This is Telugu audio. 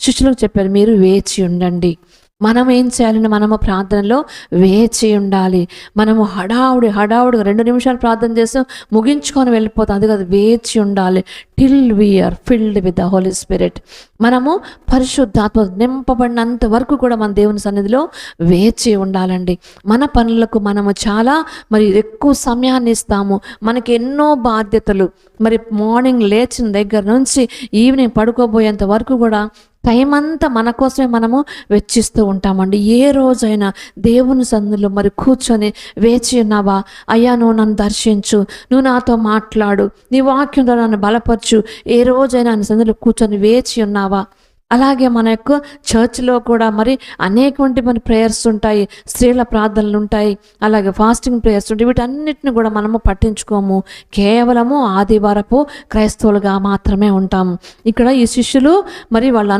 శిష్యులకు చెప్పారు, మీరు వేచి ఉండండి. మనం ఏం చేయాలంటే మనము ప్రార్థనలో వేచి ఉండాలి. మనము హడావుడిగా 2 నిమిషాలు ప్రార్థన చేస్తాం, ముగించుకొని వెళ్ళిపోతాం. అది కాదు, వేచి ఉండాలి. Till we are filled with the holy spirit. మనము పరిశుద్ధాత్మ నింపబడినంత వరకు కూడా మన దేవుని సన్నిధిలో వేచి ఉండాలండి. మన పనులకు మనము చాలా ఎక్కువ సమయాన్ని ఇస్తాము. మనకి ఎన్నో బాధ్యతలు, మార్నింగ్ లేచిన దగ్గర నుంచి ఈవినింగ్ పడుకోబోయేంత వరకు కూడా టైం అంతా మన కోసమే మనము వెచ్చిస్తూ ఉంటామండి. ఏ రోజైనా దేవుని సన్నిధిలో కూర్చొని వేచి ఉన్నావా? అయ్యా, నువ్వు నన్ను దర్శించు, నువ్వు నాతో మాట్లాడు, నీ వాక్యంతో నన్ను బలపరచు. ఏ రోజైనా నీ సన్నిధిలో కూర్చొని వేచి ఉన్నావా? అలాగే మన యొక్క చర్చ్లో కూడా అనేకమంది ప్రేయర్స్ ఉంటాయి, స్త్రీల ప్రార్థనలు ఉంటాయి, అలాగే ఫాస్టింగ్ ప్రేయర్స్ ఉంటాయి. వీటన్నిటిని కూడా మనము పట్టించుకోము. కేవలము ఆదివారపు క్రైస్తవులుగా మాత్రమే ఉంటాము. ఇక్కడ ఈ శిష్యులు వాళ్ళు